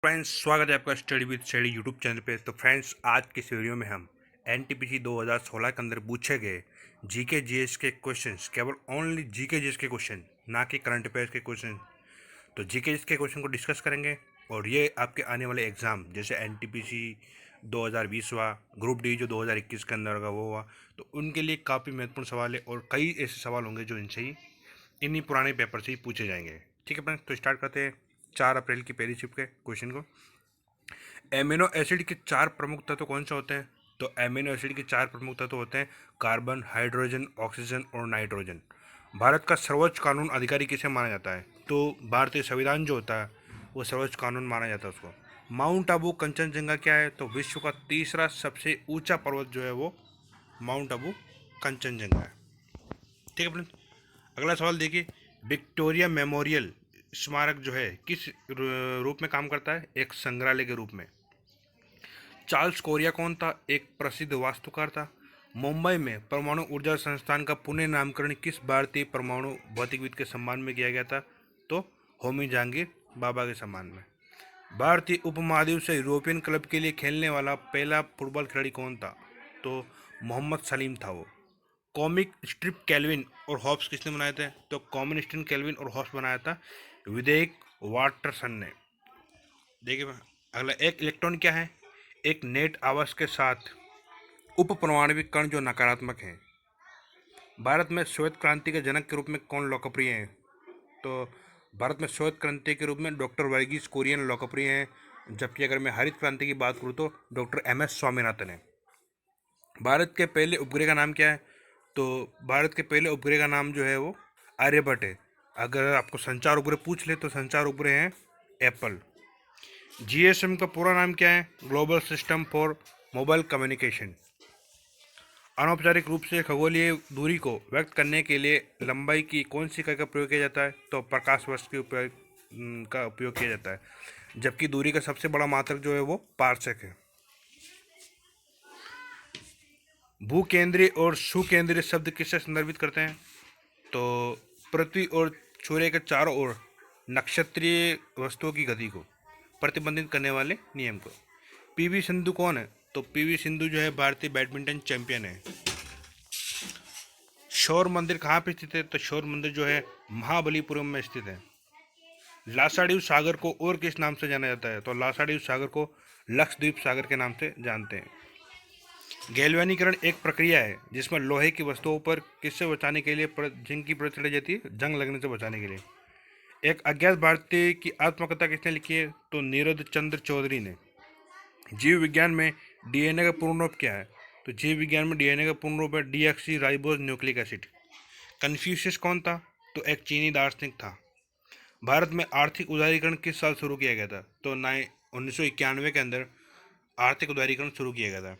Friends, स्वागत है आपका study with study YouTube channel पे। तो फ्रेंड्स, आज की इस वीडियो में हम एनटीपीसी 2016 के अंदर पूछे गए जीके जीएस के क्वेश्चंस, केवल ओनली जीके जीएस के क्वेश्चन, ना कि करंट अफेयर्स के क्वेश्चन। तो जीके जीएस के क्वेश्चन को डिस्कस करेंगे और ये आपके आने वाले एग्जाम जैसे एनटीपीसी 2020 हुआ, ग्रुप डी जो 2021 के अंदर का वो हुआ, तो उनके लिए काफ़ी महत्वपूर्ण सवाल है और कई ऐसे सवाल होंगे जो इनसे ही इन्हीं पुराने पेपर से ही पूछे जाएंगे। ठीक है फ्रेंड्स, तो स्टार्ट करते हैं 4 अप्रैल की पहली शिफ्ट के क्वेश्चन को। एमिनो एसिड के 4 प्रमुख तत्व कौन से होते हैं? तो एमिनो एसिड के 4 प्रमुख तत्व होते हैं कार्बन, हाइड्रोजन, ऑक्सीजन और नाइट्रोजन। भारत का सर्वोच्च कानून अधिकारी किसे माना जाता है? तो भारतीय संविधान जो होता है वो सर्वोच्च कानून माना जाता है उसको। माउंट आबू कंचनजंगा क्या है? तो विश्व का तीसरा सबसे ऊंचा पर्वत जो है वो माउंट आबू कंचनजंगा है। ठीक है फ्रेंड्स, अगला सवाल देखिए, विक्टोरिया मेमोरियल स्मारक जो है किस रूप में काम करता है? एक संग्रहालय के रूप में। चार्ल्स कोरिया कौन था? एक प्रसिद्ध वास्तुकार था। मुंबई में परमाणु ऊर्जा संस्थान का पुनः नामकरण किस भारतीय परमाणु भौतिकविद के सम्मान में किया गया था? तो होमी जहांगीर बाबा के सम्मान में। भारतीय उपमहाद्वीप से यूरोपियन क्लब के लिए खेलने वाला पहला फुटबॉल खिलाड़ी कौन था? तो मोहम्मद सलीम था वो। कॉमिक स्ट्रिप कैल्विन और हॉब्स किसने बनाए थे? तो कॉम्युनिस्टन कैल्विन और हॉब्स बनाया था विवेक वाटरसन ने। देखिए अगला, एक इलेक्ट्रॉन क्या है? एक नेट आवास के साथ उप परमाणविक कण जो नकारात्मक है। भारत में श्वेत क्रांति के जनक के रूप में कौन लोकप्रिय है? तो भारत में श्वेत क्रांति के रूप में डॉक्टर वर्गीस कुरियन लोकप्रिय हैं, जबकि अगर मैं हरित क्रांति की बात करूँ तो डॉक्टर MS स्वामीनाथन है। भारत के पहले उपग्रह का नाम क्या है? तो भारत के पहले उपग्रह का नाम जो है वो आर्यभट्ट है। अगर आपको संचार उपग्रह पूछ ले तो संचार उपग्रह हैं एप्पल। GSM का पूरा नाम क्या है? Global system for mobile communication. अनौपचारिक रूप से खगोलीय दूरी को व्यक्त करने के लिए लंबाई की कौन सी इकाई का प्रयोग किया जाता है? तो प्रकाश वर्ष का उपयोग किया जाता है, जबकि दूरी का सबसे बड़ा मात्रक जो है वो पारसेक है। भूकेंद्रीय और सुकेंद्रीय शब्द किससे संदर्भित करते हैं? तो पृथ्वी और सूर्य के चारों ओर नक्षत्रीय वस्तुओं की गति को प्रतिबंधित करने वाले नियम को। PV सिंधु कौन है? तो PV सिंधु जो है भारतीय बैडमिंटन चैंपियन है। शौर मंदिर कहाँ पे स्थित है? तो शौर मंदिर जो है महाबलीपुरम में स्थित है। लासाडीव सागर को और किस नाम से जाना जाता है? तो लासाडीव सागर को लक्षद्वीप सागर के नाम से जानते हैं। गैल्वेनीकरण एक प्रक्रिया है जिसमें लोहे की वस्तुओं पर किससे बचाने के लिए जिंक की परत चढ़ाई जाती है? जंग लगने से बचाने के लिए। एक अज्ञात भारतीय की आत्मकथा किसने लिखी है? तो नीरज चंद्र चौधरी ने। जीव विज्ञान में DNA का पूर्ण रूप क्या है? तो जीव विज्ञान में DNA का पूर्ण रूप है deoxy ribose nucleic acid. Confucius कौन था? तो एक चीनी दार्शनिक था। भारत में आर्थिक उदारीकरण किस साल शुरू किया गया था? तो 1991 के अंदर आर्थिक उदारीकरण शुरू किया गया था।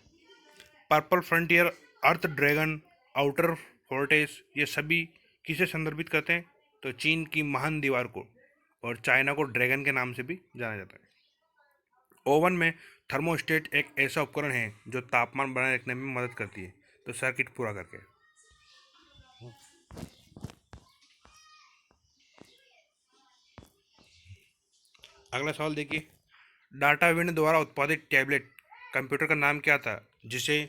पर्पल फ्रंटियर, अर्थ ड्रैगन, आउटर फोर्टेस, ये सभी किसे संदर्भित करते हैं? तो चीन की महान दीवार को, और चाइना को ड्रैगन के नाम से भी जाना जाता है। ओवन में थर्मोस्टेट एक ऐसा उपकरण है जो तापमान बनाए रखने में मदद करती है। तो सर्किट पूरा करके। अगला सवाल देखिए, डाटा विंड द्वारा उत्पादित टैबलेट कंप्यूटर का नाम क्या था जिसे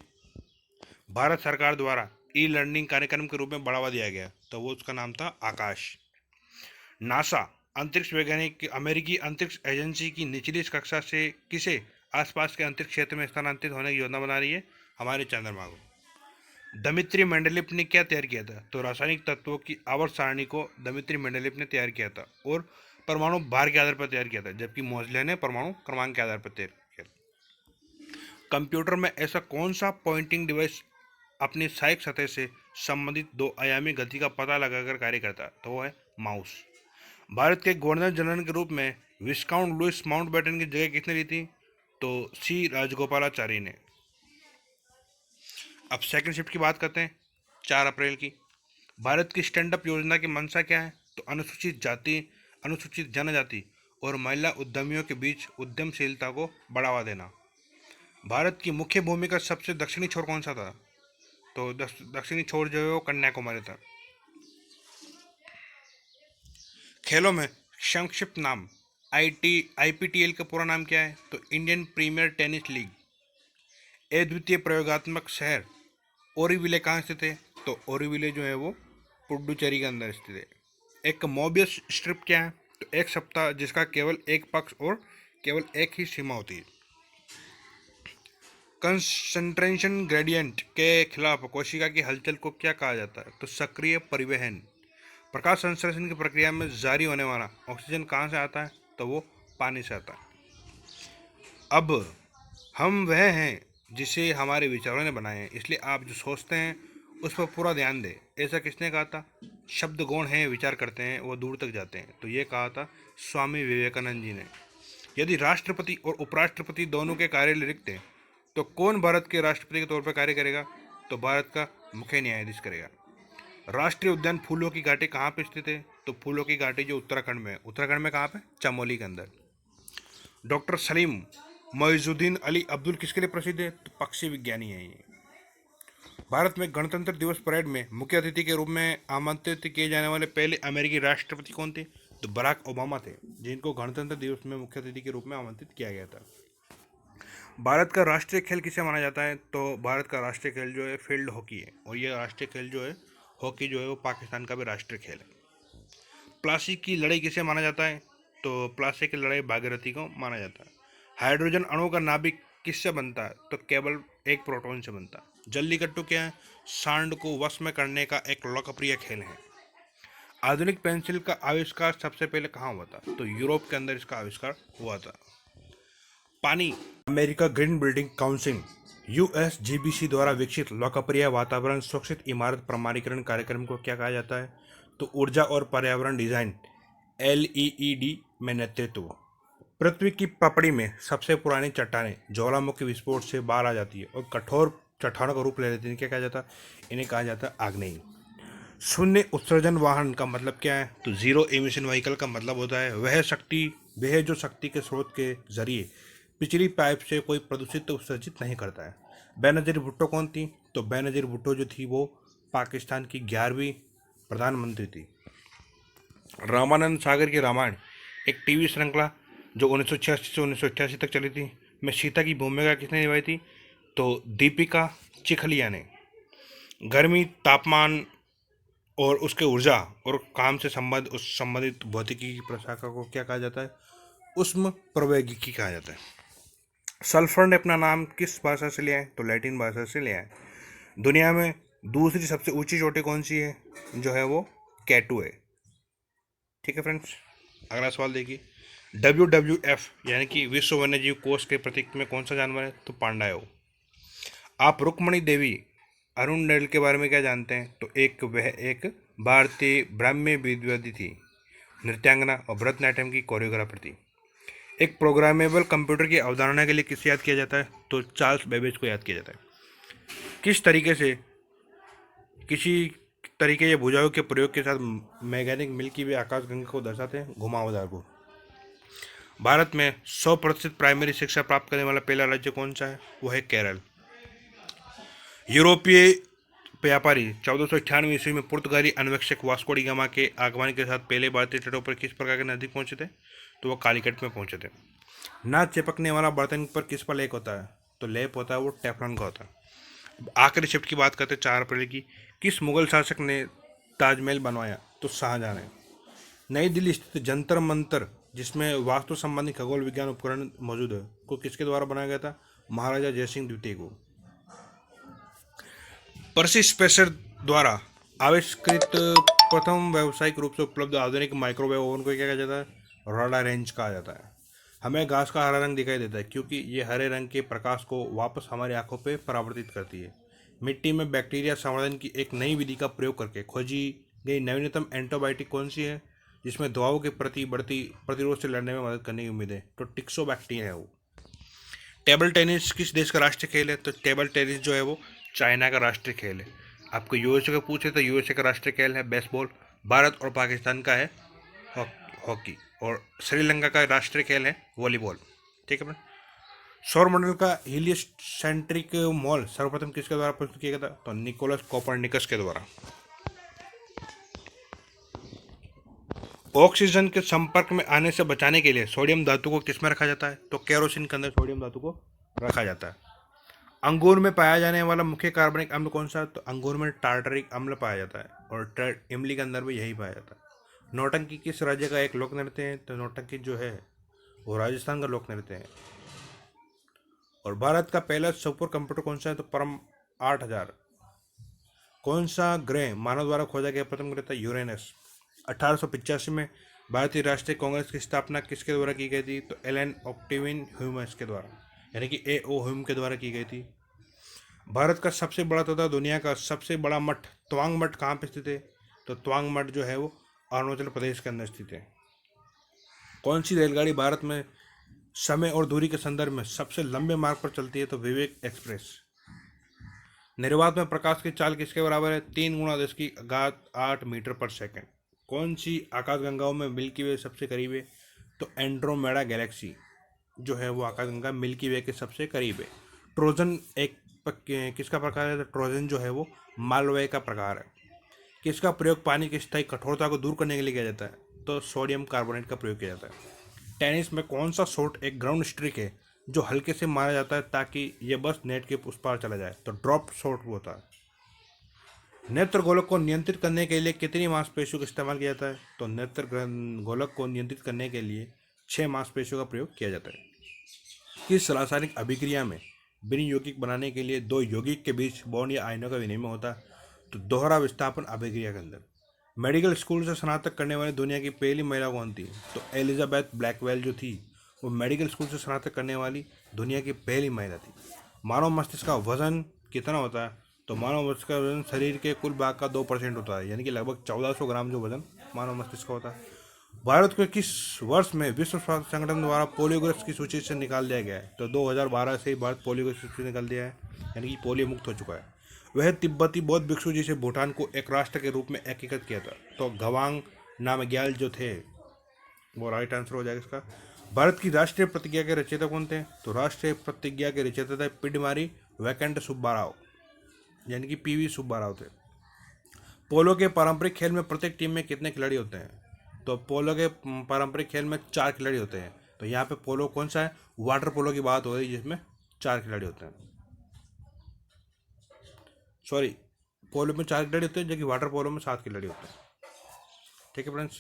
भारत सरकार द्वारा लर्निंग कार्यक्रम के रूप में बढ़ावा दिया गया? तो वो उसका नाम था आकाश। नासा अंतरिक्ष वैज्ञानिक अमेरिकी अंतरिक्ष एजेंसी की निचली कक्षा से किसे आसपास के अंतरिक्ष क्षेत्र में स्थानांतरित होने की योजना बना रही है? हमारे चंद्रमा को। दमित्री मेंडलीव ने क्या तैयार किया था? तो रासायनिक तत्वों की आवर्त सारणी को दमित्री मेंडलीव ने तैयार किया था और परमाणु भार के आधार पर तैयार किया था, जबकि मोजले ने परमाणु क्रमांक के आधार पर तैयार किया था। कंप्यूटर में ऐसा कौन सा पॉइंटिंग डिवाइस अपनी सहायक सतह से संबंधित 2 आयामी गति का पता लगाकर कार्य करता है? तो वो है माउस। भारत के गवर्नर जनरल के रूप में विस्काउंट लुइस माउंटबेटन की जगह किसने ली थी? तो C राजगोपालाचारी ने। अब सेकंड शिफ्ट की बात करते हैं 4 अप्रैल की। भारत की स्टैंड अप योजना की मंशा क्या है? तो अनुसूचित जाति, अनुसूचित जनजाति और महिला उद्यमियों के बीच उद्यमशीलता को बढ़ावा देना। भारत की मुख्य भूमि का सबसे दक्षिणी छोर कौन सा था? तो दक्षिणी छोर जो है वो कन्याकुमारी था। खेलों में संक्षिप्त नाम IPTL का पूरा नाम क्या है? तो इंडियन प्रीमियर टेनिस लीग। अद्वितीय प्रयोगात्मक शहर ओरीविले कहाँ स्थित है? तो ओरीविले जो है वो पुडुचेरी के अंदर स्थित है। एक मोबियस स्ट्रिप क्या है? तो एक सप्ताह जिसका केवल एक पक्ष और केवल एक ही सीमा होती है। कंसंट्रेशन ग्रेडियंट के खिलाफ कोशिका की हलचल को क्या कहा जाता है? तो सक्रिय परिवहन। प्रकाश संश्लेषण की प्रक्रिया में जारी होने वाला ऑक्सीजन कहाँ से आता है? तो वो पानी से आता है। अब हम वह हैं जिसे हमारे विचारों ने बनाए हैं, इसलिए आप जो सोचते हैं उस पर पूरा ध्यान दें। ऐसा किसने कहा था? शब्द गौण हैं, विचार करते हैं, वो दूर तक जाते हैं। तो ये कहा था स्वामी विवेकानंद जी ने। यदि राष्ट्रपति और उपराष्ट्रपति दोनों के कार्यालय रिक्त हैं तो कौन भारत के राष्ट्रपति के तौर पर कार्य करेगा? तो भारत का मुख्य न्यायाधीश करेगा। राष्ट्रीय उद्यान फूलों की घाटी कहाँ पे स्थित है? तो फूलों की घाटी जो उत्तराखंड में है। उत्तराखंड में कहाँ पे? चमोली के अंदर। डॉक्टर सलीम मोइजुद्दीन अली अब्दुल किसके लिए प्रसिद्ध है? तो पक्षी विज्ञानी है ये। भारत में गणतंत्र दिवस परेड में मुख्य अतिथि के रूप में आमंत्रित किए जाने वाले पहले अमेरिकी राष्ट्रपति कौन थे? तो बराक ओबामा थे, जिनको गणतंत्र दिवस में मुख्य अतिथि के रूप में आमंत्रित किया गया था। भारत का राष्ट्रीय खेल किसे माना जाता है? तो भारत का राष्ट्रीय खेल जो है फील्ड हॉकी है, और ये राष्ट्रीय खेल जो है हॉकी जो है वो पाकिस्तान का भी राष्ट्रीय खेल है। प्लासी की लड़ाई किसे माना जाता है? तो प्लासी की लड़ाई भागीरथी को माना जाता है। हाइड्रोजन अणु का नाभिक किससे बनता है? तो केवल एक प्रोटॉन से बनता है। जल्लीकट्टू क्या है? सांड को वश में करने का एक लोकप्रिय खेल है। आधुनिक पेंसिल का आविष्कार सबसे पहले कहाँ हुआ था? तो यूरोप के अंदर इसका आविष्कार हुआ था। पानी। America green building council USGBC द्वारा विकसित लोकप्रिय वातावरण सुरक्षित इमारत प्रमाणीकरण कार्यक्रम को क्या कहा जाता है? तो ऊर्जा और पर्यावरण डिजाइन LEED में नेतृत्व। पृथ्वी की पपड़ी में सबसे पुरानी चट्टानें ज्वालामुखी विस्फोट से बाहर आ जाती है और कठोर चट्टानों का रूप ले लेती है। क्या कहा जाता है? इन्हें कहा जाता है आग्नेय। शून्य उत्सर्जन वाहन का मतलब क्या है? तो जीरो एमिशन व्हीकल का मतलब होता है वह जो शक्ति के स्रोत के जरिए पिछली पाइप से कोई प्रदूषित उत्सर्जित नहीं करता है। बेनजीर भुट्टो कौन थी? तो बेनजीर भुट्टो जो थी वो पाकिस्तान की 11वीं प्रधानमंत्री थी। रामानंद सागर की रामायण एक टीवी श्रृंखला जो 1986 से 1988 तक चली थी, में सीता की भूमिका किसने निभाई थी? तो दीपिका चिखलिया ने। गर्मी, तापमान और उसके ऊर्जा और काम से संबंधित भौतिकी की प्रशाखा को क्या कहा जाता है? उष्म प्रवैगिकी कहा जाता है। सल्फर ने अपना नाम किस भाषा से लिया है? तो लैटिन भाषा से लिया है। दुनिया में दूसरी सबसे ऊंची चोटी कौन सी है? जो है वो K2 है। ठीक है फ्रेंड्स, अगला सवाल देखिए। WWF यानी कि विश्व वन्यजीव कोष के प्रतीक में कौन सा जानवर है? तो पांडा है वो। आप रुक्मणी देवी अरुणडेल के बारे में क्या जानते हैं? तो वह एक भारतीय ब्राह्म्य विद्यार्थी थी, नृत्यांगना और भरतनाट्यम की कोरियोग्राफर थी। एक प्रोग्रामेबल कंप्यूटर की अवधारणा के लिए किसे याद किया जाता है? तो चार्ल्स बेबेज को याद किया जाता है। किसी तरीके या भुजाओं के प्रयोग के साथ मैग्नेटिक मिल्की वे आकाशगंगा को दर्शाते हैं, घुमावदार को। भारत में 100% प्राइमरी शिक्षा प्राप्त करने वाला पहला राज्य कौन सा है? वो है केरल। यूरोपीय व्यापारी 1498 ईस्वी में पुर्तगाली अन्वेषक वास्को डी गामा के आगमन के साथ पहले भारतीय तटों पर किस प्रकार के नजदीक पहुंचे थे? तो वो कालीकट में पहुंचे थे। ना चिपकने वाला बर्तन पर किस पर लेप होता है? तो लेप होता है वो टेफलॉन का होता है। आखिरी शिफ्ट की बात करते हैं 4 अप्रैल की। किस मुगल शासक ने ताजमहल बनवाया? तो शाहजहां ने। नई दिल्ली स्थित जंतर मंतर जिसमें वास्तु संबंधी खगोल विज्ञान उपकरण मौजूद है, को किसके द्वारा बनाया गया था? महाराजा जयसिंह द्वितीय को। पर्सी स्पेसर द्वारा आविष्कृत प्रथम व्यावसायिक रूप से उपलब्ध आधुनिक माइक्रोवेव ओवन को क्या कहा जाता है? रोडा रेंज कहा जाता है। हमें घास का हरा रंग दिखाई देता है क्योंकि ये हरे रंग के प्रकाश को वापस हमारी आंखों पर परावर्तित करती है। मिट्टी में बैक्टीरिया संवर्धन की एक नई विधि का प्रयोग करके खोजी गई नवीनतम एंटीबायोटिक कौन सी है जिसमें दवाओं के प्रति बढ़ती प्रतिरोध से लड़ने में मदद करने की उम्मीद है? तो टिक्सोबैक्टीरिया है वो। टेबल टेनिस किस देश का राष्ट्रीय खेल है? तो टेबल टेनिस जो है वो चाइना का राष्ट्रीय खेल है। आपको यूएसए का पूछे तो यूएसए का राष्ट्रीय खेल है बेसबॉल। भारत और पाकिस्तान का है हॉकी, और श्रीलंका का राष्ट्रीय खेल है वॉलीबॉल। ठीक है फ्रेंड। सौरमंडल का हीलियोसेंट्रिक मॉल सर्वप्रथम किसके द्वारा प्रस्तुत किया गया था? तो निकोलस कोपरनिकस के द्वारा। ऑक्सीजन के संपर्क में आने से बचाने के लिए सोडियम धातु को किस में रखा जाता है? तो केरोसिन के अंदर सोडियम धातु को रखा जाता है। अंगूर में पाया जाने वाला मुख्य कार्बनिक अम्ल कौन सा है? तो अंगूर में टार्टरिक अम्ल पाया जाता है और इमली के अंदर भी यही पाया जाता है। नौटंकी किस राज्य का एक लोक नृत्य है? तो नौटंकी जो है वो राजस्थान का लोक नृत्य है। और भारत का पहला सुपर कंप्यूटर कौन सा है? तो परम 8000। कौन सा ग्रह मानव द्वारा खोजा गया प्रथम ग्रह था? यूरेनस। 1885 में भारतीय राष्ट्रीय कांग्रेस की स्थापना किसके द्वारा की गई थी? तो एलन ऑक्टेविन ह्यूमस के द्वारा, यानी कि ए.ओ. ह्यूम के द्वारा की गई थी। भारत का सबसे बड़ा तथा दुनिया का सबसे बड़ा मठ तवांग मठ कहाँ पे स्थित है? तो तवांग मठ जो है वो अरुणाचल प्रदेश के अंदर स्थित है। कौन सी रेलगाड़ी भारत में समय और दूरी के संदर्भ में सबसे लंबे मार्ग पर चलती है? तो विवेक एक्सप्रेस। निर्वात में प्रकाश की चाल किसके बराबर है? 3 × 10⁸ मीटर पर सेकंड। कौन सी आकाशगंगाओं में मिल्की वे सबसे करीब है? तो एंड्रोमेडा गैलेक्सी जो है वो आकाशगंगा मिल्की वे के सबसे करीब है। ट्रोजन एक किसका प्रकार है? तो ट्रोजन जो है वो मालवय का प्रकार है। किसका प्रयोग पानी की स्थायी कठोरता को दूर करने के लिए किया जाता है? तो सोडियम कार्बोनेट का प्रयोग किया जाता है। टेनिस में कौन सा शॉट एक ग्राउंड स्ट्रिक है जो हल्के से मारा जाता है ताकि ये बस नेट के उस पार चला जाए? तो ड्रॉप शॉट होता है। नेत्र गोलक को नियंत्रित करने के लिए कितनी मांसपेशियों का इस्तेमाल किया जाता है? तो नेत्र गोलक को नियंत्रित करने के लिए 6 मांसपेशियों का प्रयोग किया जाता है। किस रासायनिक अभिक्रिया में बिन यौगिक बनाने के लिए दो यौगिक के बीच बॉन्ड या आयनों का विनिमय होता है? तो दोहरा विस्थापन अभिक्रिया के अंदर। मेडिकल स्कूल से स्नातक करने वाली दुनिया की पहली महिला कौन थी? तो एलिजाबेथ ब्लैकवेल जो थी वो मेडिकल स्कूल से स्नातक करने वाली दुनिया की पहली महिला थी। मानव मस्तिष्क का वजन कितना होता है? तो मानव मस्तिष्क का वजन शरीर के कुल भाग का 2% होता है, यानी कि लगभग 1400 ग्राम जो वजन मानव मस्तिष्क का होता है। भारत को किस वर्ष में विश्व स्वास्थ्य संगठन द्वारा पोलियोग्रस्त की सूची से निकाल दिया गया है? तो 2012 से ही भारत पोलियो की सूची से निकाल दिया है, यानी कि पोलियो मुक्त हो चुका है। वह तिब्बती बौद्ध भिक्षु जिसे भूटान को एक राष्ट्र के रूप में एकीकृत किया था? तो गवांग नामग्याल जो थे वो राइट आंसर हो जाएगा इसका। भारत की राष्ट्रीय प्रतिज्ञा के रचयिता कौन थे? तो राष्ट्रीय प्रतिज्ञा के रचयिता थे पिडमारी वैकेंट सुब्बाराव, यानी कि पीवी सुब्बाराव थे। पोलो के पारंपरिक खेल में प्रत्येक टीम में कितने खिलाड़ी होते हैं? तो पोलो के पारंपरिक खेल में 4 खिलाड़ी होते हैं। तो यहाँ पे पोलो कौन सा है? वाटर पोलो की बात हो रही है जिसमें 4 खिलाड़ी होते हैं। सॉरी, पोलो में 4 खिलाड़ी होते हैं जबकि वाटर पोलो में 7 खिलाड़ी होते हैं। ठीक है फ्रेंड्स।